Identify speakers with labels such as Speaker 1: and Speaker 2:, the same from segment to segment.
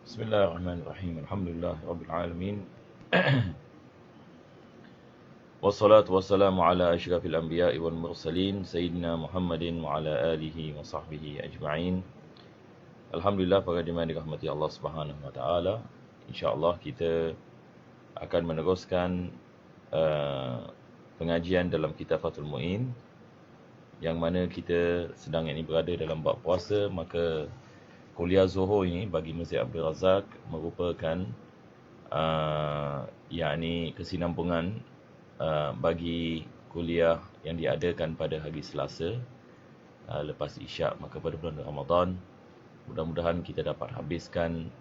Speaker 1: Bismillahirrahmanirrahim. Alhamdulillah rabbil alamin. Wassalatu wassalamu ala asyrafil anbiya'i wal mursalin sayyidina Muhammadin wa ala alihi wa sahbihi ajma'in. Alhamdulillah, para jemaah dirahmati Allah Subhanahu wa taala. Insya-Allah kita akan meneruskan pengajian dalam kitab Fathul Muin, yang mana kita sedang ini berada dalam bab puasa. Maka kuliah Zuhur ini bagi Masjid Abdul Razak merupakan yakni kesinambungan bagi kuliah yang diadakan pada hari Selasa lepas Isyak. Maka pada bulan Ramadan, mudah-mudahan kita dapat habiskan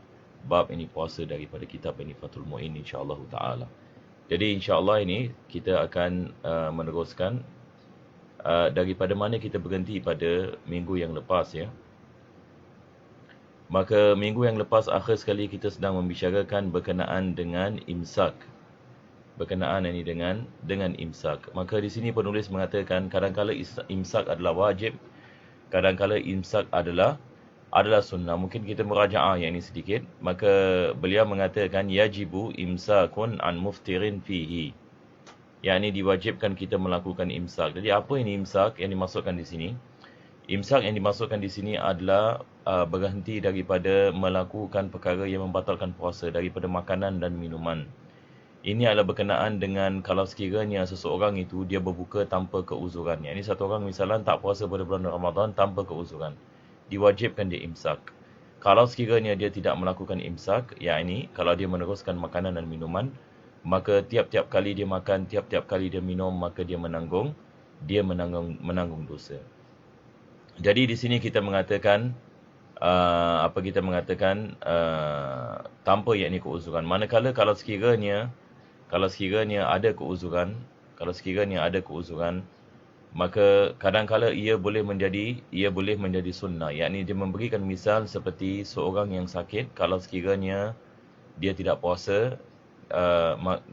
Speaker 1: bab ini puasa daripada kitab ini Fathul Muin, insya-Allah taala. Jadi insya-Allah ini kita akan meneruskan daripada mana kita berhenti pada minggu yang lepas, ya. Maka minggu yang lepas akhir sekali kita sedang membicarakan berkenaan dengan imsak. Berkenaan ini dengan imsak. Maka di sini penulis mengatakan kadang-kala imsak adalah wajib, kadang-kala imsak adalah sunnah. Mungkin kita merajaah yang ini sedikit. Maka beliau mengatakan yajibu imsakun an muftirin fihi. Yang ini diwajibkan kita melakukan imsak. Jadi apa ini imsak yang dimasukkan di sini? Imsak yang dimasukkan di sini adalah berhenti daripada melakukan perkara yang membatalkan puasa, daripada makanan dan minuman. Ini adalah berkenaan dengan kalau sekiranya seseorang itu dia berbuka tanpa keuzuran. Ini satu orang misalnya tak puasa pada bulan Ramadan tanpa keuzuran, diwajibkan dia imsak. Kalau sekiranya dia tidak melakukan imsak, yakni kalau dia meneruskan makanan dan minuman, maka tiap-tiap kali dia makan, tiap-tiap kali dia minum, maka dia menanggung dosa. Jadi di sini kita mengatakan tanpa yakni keuzuran. Manakala kalau sekiranya ada keuzuran, maka kadang-kala ia boleh menjadi sunnah. Yakni dia memberikan misal seperti seorang yang sakit, kalau sekiranya dia tidak puasa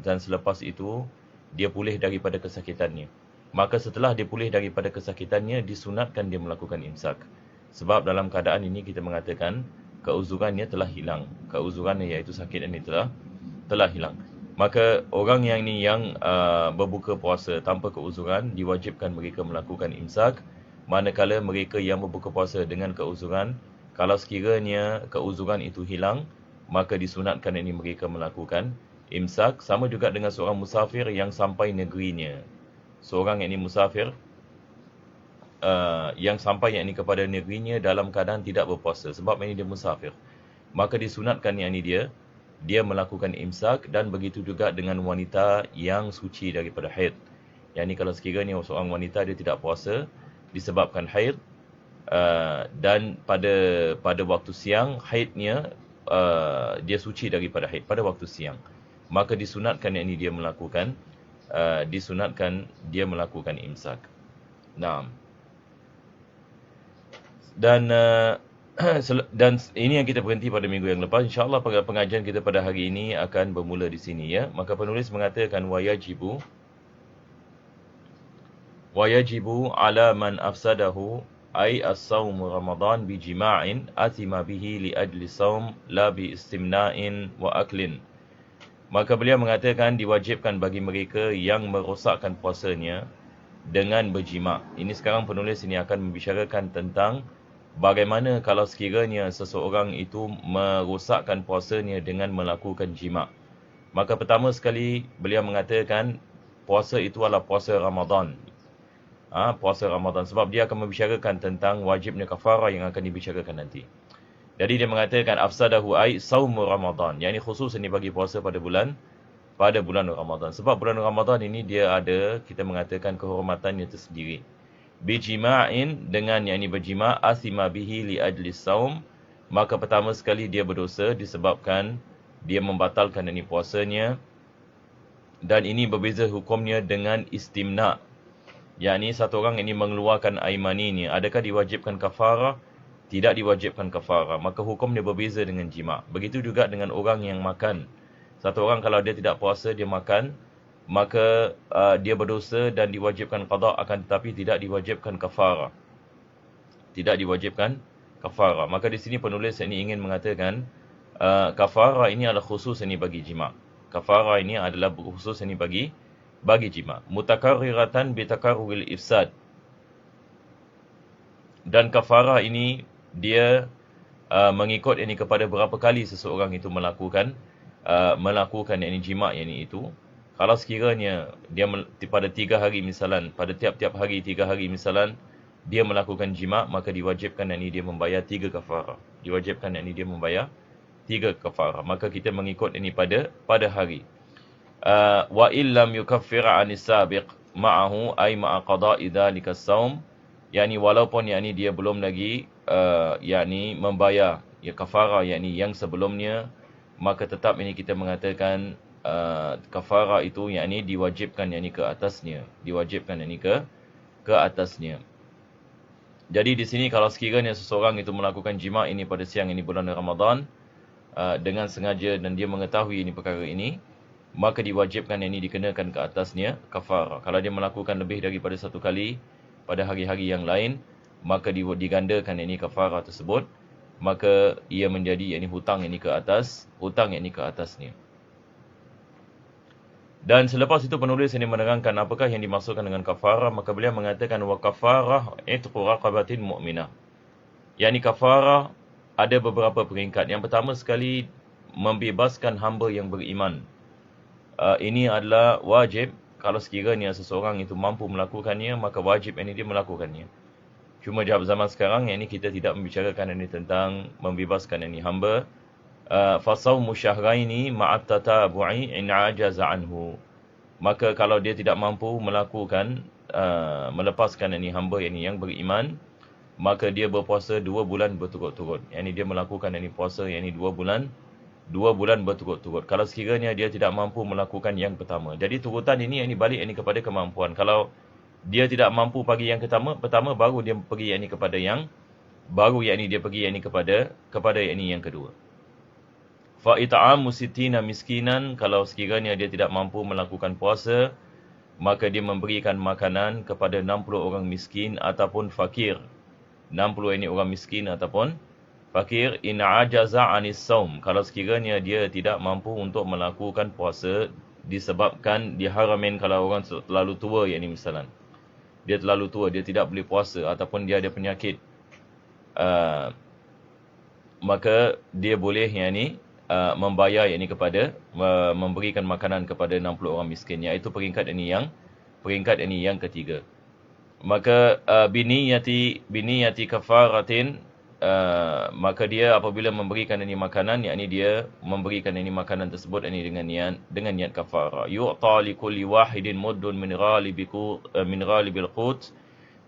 Speaker 1: dan selepas itu dia pulih daripada kesakitannya, maka setelah dia pulih daripada kesakitannya, disunatkan dia melakukan imsak. Sebab dalam keadaan ini kita mengatakan keuzurannya telah hilang. Keuzurannya iaitu sakit ini telah hilang. Maka orang yang berbuka puasa tanpa keuzuran, diwajibkan mereka melakukan imsak. Manakala mereka yang berbuka puasa dengan keuzuran, kalau sekiranya keuzuran itu hilang, maka disunatkan ini mereka melakukan imsak. Sama juga dengan seorang musafir yang sampai negerinya. Seorang yang ini musafir yang sampai yang ini kepada negerinya dalam keadaan tidak berpuasa, sebab ini dia musafir, maka disunatkan yang ini dia melakukan imsak. Dan begitu juga dengan wanita yang suci daripada haid. Yang ini kalau sekiranya seorang wanita dia tidak puasa disebabkan haid, dan pada waktu siang haidnya dia suci daripada haid pada waktu siang, maka disunatkan yang ini dia melakukan imsak. Nah, dan ini yang kita berhenti pada minggu yang lepas. InsyaAllah pengajian kita pada hari ini akan bermula di sini, ya. Maka penulis mengatakan wayajibu ala man afsadahu ay as-sawm Ramadan bi jima'in athima bihi li ajli sawm la bi istimna'in wa aklin. Maka beliau mengatakan diwajibkan bagi mereka yang merosakkan puasanya dengan berjima'. Ini sekarang penulis ini akan membicarakan tentang bagaimana kalau sekiranya seseorang itu merosakkan puasanya dengan melakukan jima'. Maka pertama sekali beliau mengatakan puasa itu adalah puasa Ramadan. Puasa Ramadan, sebab dia akan membicarakan tentang wajibnya kafarah yang akan dibicarakan nanti. Jadi dia mengatakan afsadahu ai saum Ramadan. Yang ini khusus ini bagi puasa pada bulan Ramadan. Sebab bulan Ramadan ini dia ada, kita mengatakan, kehormatannya tersendiri. Bijima'in, dengan yang ini berjima', asima bihi li ajli saum, maka pertama sekali dia berdosa disebabkan dia membatalkan ini puasanya. Dan ini berbeza hukumnya dengan istimna'. Yang ini satu orang ini mengeluarkan air mani, adakah diwajibkan kafarah? Tidak diwajibkan kafarah. Maka hukum dia berbeza dengan jima'. Begitu juga dengan orang yang makan. Satu orang kalau dia tidak puasa, dia makan, maka dia berdosa dan diwajibkan qada', akan tetapi tidak diwajibkan kafarah. Maka di sini penulis ini ingin mengatakan kafarah ini adalah khusus ini bagi jima'. Kafarah ini adalah khusus ini bagi jima'. Mutakarriratan bitakarruril ifsad. Dan kafarah ini dia mengikut ini kepada berapa kali seseorang itu melakukan ini jima' ini itu. Kalau sekiranya dia pada 3 hari misalan, pada tiap-tiap hari 3 hari misalan dia melakukan jima', maka diwajibkan ini dia membayar 3 kafarah. Diwajibkan ini dia membayar 3 kafarah. Maka kita mengikut ini pada hari. Wa illam yukaffir 'anis sabiq ma'ahu ay ma'a qada'i dzalika as-saum. Yani walaupun yani dia belum lagi yani membayar kafarah yani yang sebelumnya, maka tetap ini kita mengatakan kafarah itu yakni diwajibkan yakni ke atasnya, diwajibkan yakni ke atasnya. Jadi di sini kalau sekiranya seseorang itu melakukan jima' ini pada siang ini bulan Ramadan dengan sengaja dan dia mengetahui ini perkara ini, maka diwajibkan yakni dikenakan ke atasnya kafarah. Kalau dia melakukan lebih daripada 1 kali pada hari-hari yang lain, maka digandakan yakni kafarah tersebut, maka ia menjadi yakni hutang yakni ke atasnya. Dan selepas itu penulis ini menerangkan apakah yang dimaksudkan dengan kafarah, maka beliau mengatakan wa kafarah itqu raqabatin mu'minah. Yani kafarah ada beberapa peringkat. Yang pertama sekali, membebaskan hamba yang beriman. Ini adalah wajib. Kalau sekiranya seseorang itu mampu melakukannya, maka wajib ini dia melakukannya. Cuma zaman sekarang ini kita tidak membicarakan ini tentang membebaskan ini hamba. Fasawmu syahraini ma'at tatabu'i in ajaza anhu. Maka kalau dia tidak mampu melakukan melepaskan ini hamba ini yang beriman, maka dia berpuasa 2 bulan berturut-turut. Yani dia melakukan ini puasa yani 2 bulan berturut-turut. Kalau sekiranya dia tidak mampu melakukan yang pertama. Jadi turutan ini yani balik ini kepada kemampuan. Kalau dia tidak mampu pagi yang pertama baru dia pergi yani kepada yang baru yani dia pergi yani kepada yani yang kedua. Fa it'amu sittina miskinan, kalau sekiranya dia tidak mampu melakukan puasa, maka dia memberikan makanan kepada 60 orang miskin ataupun fakir. 60 ini orang miskin ataupun fakir. In ajaza anis saum, kalau sekiranya dia tidak mampu untuk melakukan puasa disebabkan diharamin, kalau orang terlalu tua yakni misalan. Dia terlalu tua, dia tidak boleh puasa ataupun dia ada penyakit. Maka dia boleh yakni membayar yakni kepada memberikan makanan kepada 60 orang miskin, iaitu peringkat ini yang ketiga. Maka biniyati kafaratin, maka dia apabila memberikan ini makanan, yakni dia memberikan ini makanan tersebut ini dengan niat kafarah. Yu'ta likulli wahidin muddun min ghalibil qut,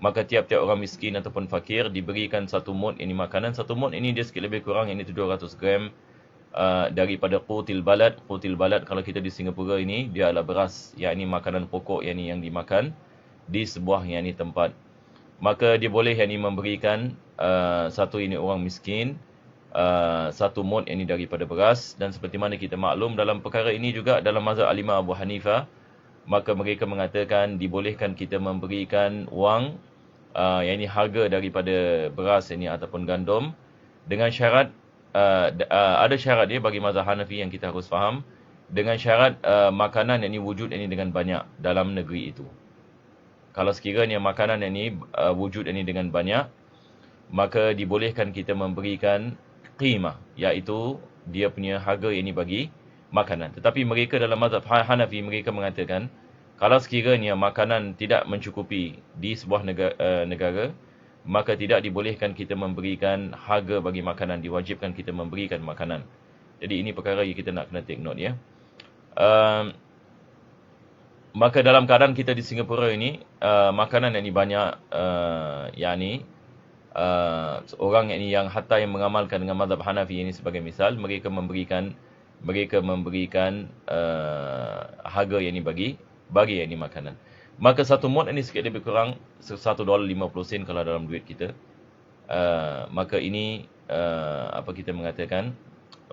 Speaker 1: maka tiap-tiap orang miskin ataupun fakir diberikan 1 mud ini makanan. 1 mud ini dia sikit lebih kurang ini 700 gram daripada qutil balad. Qutil balad kalau kita di Singapura ini dia adalah beras, yakni makanan pokok yakni yang dimakan di sebuah yakni tempat. Maka dia boleh yakni memberikan satu ini orang miskin 1 mud yakni daripada beras. Dan seperti mana kita maklum dalam perkara ini juga dalam mazhab Al-Imam Abu Hanifah, maka mereka mengatakan dibolehkan kita memberikan wang yakni harga daripada beras ini ataupun gandum, dengan syarat ada syarat dia bagi mazhab Hanafi yang kita harus faham, dengan syarat makanan yang ini wujud ini dengan banyak dalam negeri itu. Kalau sekiranya makanan yang ini wujud ini dengan banyak, maka dibolehkan kita memberikan qimah, iaitu dia punya harga ini bagi makanan. Tetapi mereka dalam mazhab Hanafi mereka mengatakan kalau sekiranya makanan tidak mencukupi di sebuah negara, maka tidak dibolehkan kita memberikan harga bagi makanan, diwajibkan kita memberikan makanan. Jadi ini perkara yang kita nak kena take note ya. Maka dalam keadaan kita di Singapura ini, makanan yang ini banyak, yakni orang yang hatta yang mengamalkan dengan mazhab Hanafi ini sebagai misal, mereka memberikan harga yang ini bagi yang ini makanan. Maka 1 mud ini sikit lebih kurang $1.50 kalau dalam duit kita. Maka ini apa kita mengatakan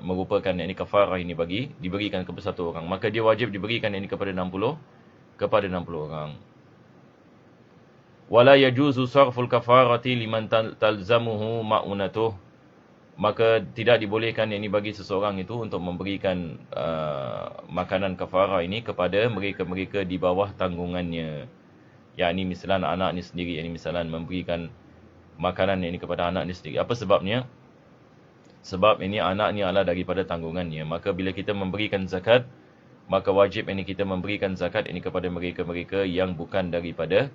Speaker 1: merupakan yakni kafarah ini diberikan kepada 1 orang. Maka dia wajib diberikan ini kepada 60 orang. Wala yajuzu sarful kafarati liman talzamuhu ma'unatuh. maka tidak dibolehkan yang ini bagi seseorang itu untuk memberikan makanan kafarah ini kepada mereka-mereka di bawah tanggungannya. Yakni misalnya anak ni sendiri, yakni misalnya memberikan makanan ini kepada anak ni sendiri. Apa sebabnya? Sebab ini anak ni adalah daripada tanggungannya. Maka bila kita memberikan zakat, maka wajib ini kita memberikan zakat ini kepada mereka-mereka yang bukan daripada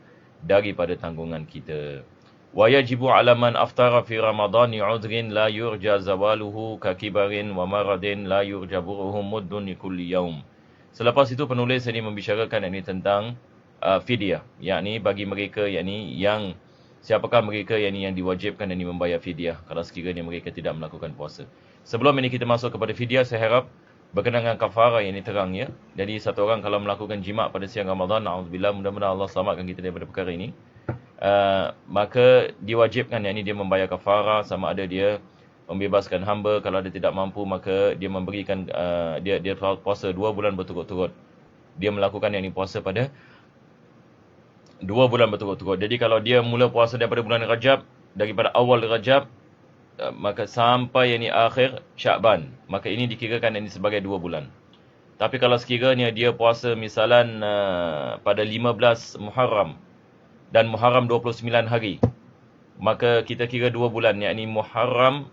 Speaker 1: tanggungan kita. Wa yajibu 'ala man aftara fi ramadhani 'udhrin la yurja zawaluhu ka kibarin wa maradin la yurja buruhu muddun likulli yaum. Selepas itu penulis ini membicarakan ini tentang fidyah, yakni bagi mereka yakni yang siapakah mereka yang diwajibkan ini membayar fidyah kalau sekiranya mereka tidak melakukan puasa. Sebelum ini kita masuk kepada fidyah, saya harap berkenaan dengan kafarah yang ini terang ya. Jadi satu orang kalau melakukan jima' pada siang Ramadan, na'udzubillah, mudah-mudahan Allah selamatkan kita daripada perkara ini. Maka diwajibkan yakni dia membayar kafarah, sama ada dia membebaskan hamba, kalau dia tidak mampu maka dia memberikan dia puasa 2 bulan berturut-turut. Dia melakukan yakni puasa pada 2 bulan berturut-turut. Jadi kalau dia mula puasa daripada bulan Rajab, daripada awal Rajab maka sampai yakni akhir Syakban, maka ini dikirakan ini sebagai 2 bulan. Tapi kalau sekiranya dia puasa misalan pada 15 Muharram dan Muharram 29 hari, maka kita kira 2 bulan, yakni Muharram,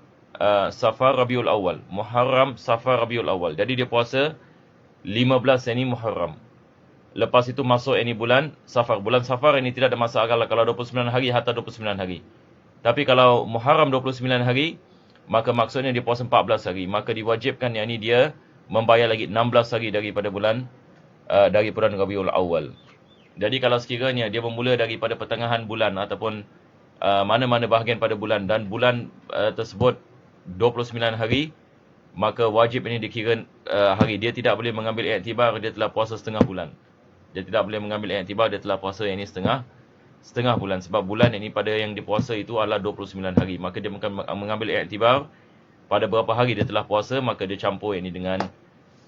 Speaker 1: Safar, Rabiul Awal. Muharram, Safar, Rabiul Awal. Jadi dia puasa 15 yakni Muharram. Lepas itu masuk ini bulan Safar. Bulan Safar ini tidak ada masalah kalau 29 hari hatta 29 hari. Tapi kalau Muharram 29 hari, maka maksudnya dia puasa 14 hari. Maka diwajibkan yakni dia membayar lagi 16 hari daripada bulan Rabiul Awal. Jadi kalau sekiranya dia bermula daripada pertengahan bulan ataupun mana-mana bahagian pada bulan dan bulan tersebut 29 hari, maka wajib ini dikira hari. Dia tidak boleh mengambil iktibar dia telah puasa setengah bulan. Dia tidak boleh mengambil iktibar dia telah puasa yang ini setengah bulan. Sebab bulan ini pada yang dipuasa itu adalah 29 hari. Maka dia akan mengambil iktibar pada berapa hari dia telah puasa, maka dia campur ini dengan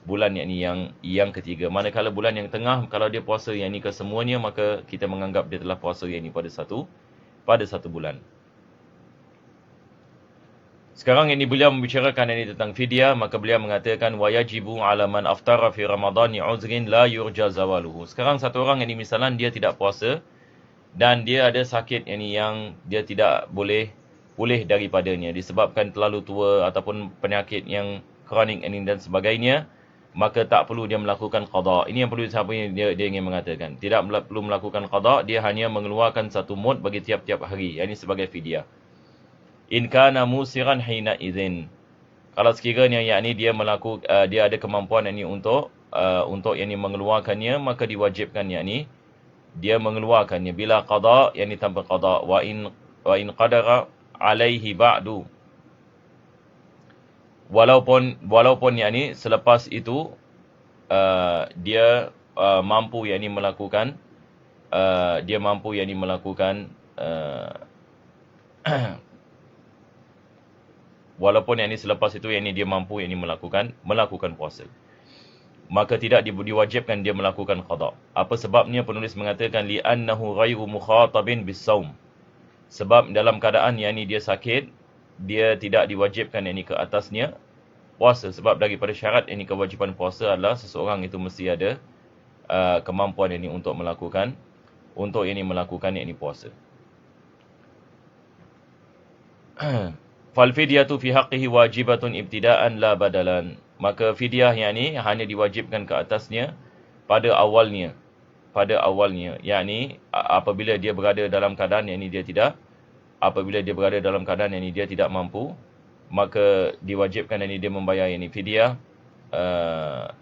Speaker 1: bulan yang ketiga. Manakala bulan yang tengah, kalau dia puasa yang ini kesemuanya, maka kita menganggap dia telah puasa yang ini pada satu bulan. Sekarang ini beliau membicarakan ini tentang fidyah, maka beliau mengatakan wa yajibu 'ala man aftara fi ramadhani 'udhrin la yurja zawaluhu. Sekarang satu orang ini misalnya dia tidak puasa dan dia ada sakit yang dia tidak boleh pulih daripadanya disebabkan terlalu tua ataupun penyakit yang kronik ini dan sebagainya, maka tak perlu dia melakukan qada. Ini yang perlu dia ingin mengatakan. Tidak perlu melakukan qada, dia hanya mengeluarkan satu mud bagi tiap-tiap hari. Ini sebagai fidyah. In kana musiran hina idzin. Kalau sekiranya yakni dia ada kemampuan ini untuk mengeluarkannya, maka diwajibkan yakni dia mengeluarkannya bila qada, yakni tanpa qada. Wa in qadara alaihi ba'du. Walaupun yakni selepas itu dia mampu yakni melakukan walaupun yakni selepas itu yakni dia mampu yakni melakukan puasa, maka tidak diwajibkan dia melakukan qada. Apa sebabnya? Penulis mengatakan li'annahu ghairu mukhatabin bis-shaum. Sebab dalam keadaan yakni dia sakit, dia tidak diwajibkan yakni ke atasnya puasa. Sebab daripada syarat yakni kewajipan puasa adalah seseorang itu mesti ada kemampuan yakni untuk melakukan yakni puasa. Fal fidyatu fi haqqihi wajibatun ibtida'an la badalan. Maka fidyah yakni hanya diwajibkan ke atasnya pada awalnya, yakni apabila dia berada dalam keadaan yakni dia tidak mampu, maka diwajibkan yakni dia membayar yakni fidyah,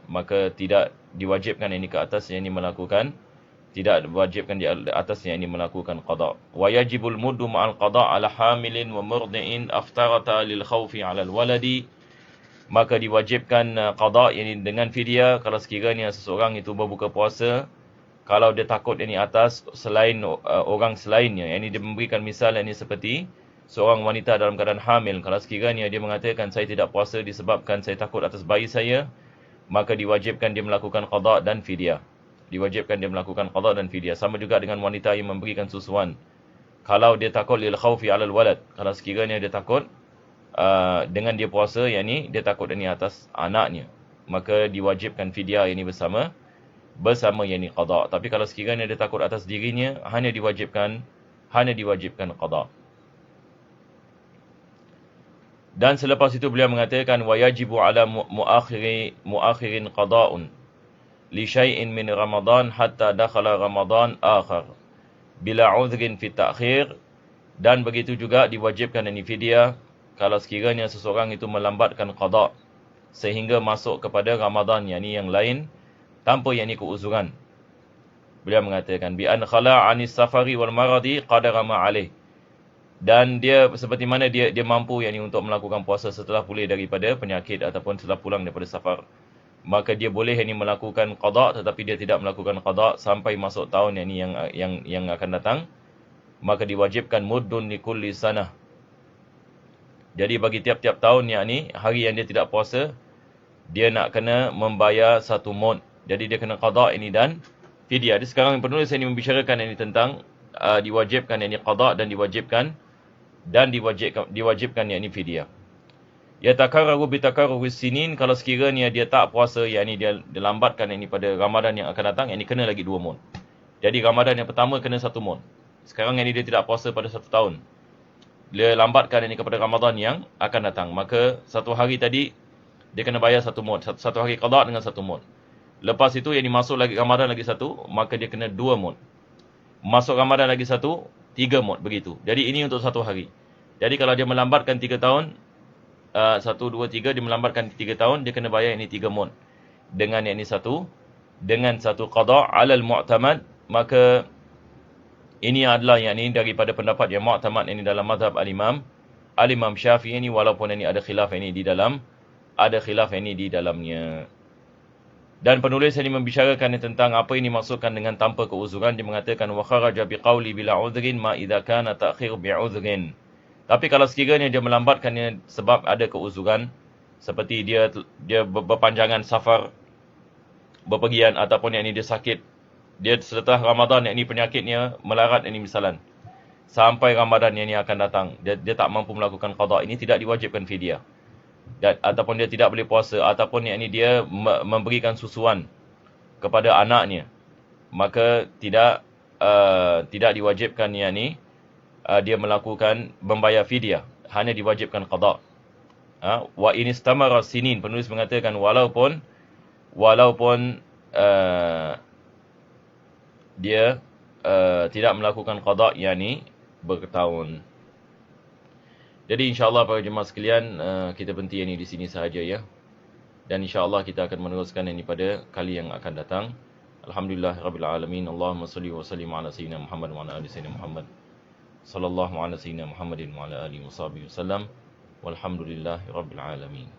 Speaker 1: maka tidak diwajibkan yakni ke atas yakni melakukan qada. Wa yajibul muddu ma'al qada 'ala hamilin wa murdi'in aftarata lil khawfi 'ala al waladi. Maka diwajibkan qada yakni dengan fidyah kalau sekiranya seseorang itu berbuka puasa kalau dia takut yakni atas selain orang selainnya. Yakni dia memberikan misal yakni seperti seorang wanita dalam keadaan hamil. Kalau sekiranya dia mengatakan saya tidak puasa disebabkan saya takut atas bayi saya, maka diwajibkan dia melakukan qada dan fidyah. Sama juga dengan wanita yang memberikan susuan. Kalau dia takut lil khawfi 'alal walad, kalau sekiranya dia takut dengan dia puasa, yang ni dia takut ini atas anaknya, maka diwajibkan fidyah yang ni bersama yang ni qada. Tapi kalau sekiranya dia takut atas dirinya, hanya diwajibkan qada. Dan selepas itu beliau mengatakan wa yajibu ala muakhirin qada'un li syai'in min Ramadan hatta dakhala Ramadan akhar bila uzrin fi ta'khir. Dan begitu juga diwajibkan ini fidyah kalau sekiranya seseorang itu melambatkan qada sehingga masuk kepada Ramadan yang lain tanpa keuzuran. Beliau mengatakan bi an khala anis safari wal maradi qadara ma alaih. Dan dia seperti mana dia mampu untuk melakukan puasa setelah pulih daripada penyakit ataupun setelah pulang daripada safar, maka dia boleh melakukan qada, tetapi dia tidak melakukan qada sampai masuk tahun yang akan datang, maka diwajibkan muddun li kulli sanah. Jadi bagi tiap-tiap tahun hari yang dia tidak puasa, dia nak kena membayar 1 mud. Jadi dia kena qada ini dan fidyah. Jadi sekarang penulis ini membicarakan tentang diwajibkan qada dan diwajibkan fidyah. Ya takarraru bi takarrurus sinin, kalau sekiranya dia tak puasa, dia lambatkan pada Ramadan yang akan datang, kena lagi 2 mud. Jadi Ramadan yang pertama kena 1 mud. Sekarang dia tidak puasa pada 1 tahun. Dia lambatkan kepada Ramadan yang akan datang, maka 1 hari tadi dia kena bayar 1 mud. 1 hari qada dengan 1 mud. Lepas itu masuk lagi Ramadan lagi 1, maka dia kena 2 mud. Masuk Ramadan lagi 1, 3 mud, begitu. Jadi ini untuk 1 hari. Jadi kalau dia melambatkan 3 tahun, 1, 2, 3, dia melambatkan 3 tahun, dia kena bayar 3 mud. Dengan dengan satu qada alal mu'tamad, maka ini adalah daripada pendapat yang mu'tamad dalam mazhab al-Imam Syafi'i walaupun ada khilaf di dalamnya. Dan penulis ini membicarakan tentang apa ini dimaksudkan dengan tanpa keuzuran. Dia mengatakan wa kharaja biqauli bila udhrin ma idza kana ta'khir bi'udhrin. Tapi kalau sekiranya dia melambatkannya sebab ada keuzuran, seperti dia berpanjangan safar, berpergian, ataupun dia sakit, dia setelah Ramadan penyakitnya melarat misalan, sampai Ramadan yang akan datang, dia tak mampu melakukan qada, ini tidak diwajibkan fidyah. Ataupun dia tidak boleh puasa, ataupun dia memberikan susuan kepada anaknya, maka tidak diwajibkan dia melakukan membayar fidyah, hanya diwajibkan qada. Wa in istamara sinin, penulis mengatakan walaupun dia tidak melakukan qada bertahun. Jadi insya-Allah para jemaah sekalian, kita berhenti di sini sahaja ya. Dan insya-Allah kita akan meneruskan pada kali yang akan datang. Alhamdulillahirabbil alamin. Allahumma shalli wa sallim ala sayyidina Muhammad wa ala ali sayyidina Muhammad. Sallallahu ala sayyidina Muhammadin wa ala alihi washabihi wasallam. Walhamdulillahirabbil alamin.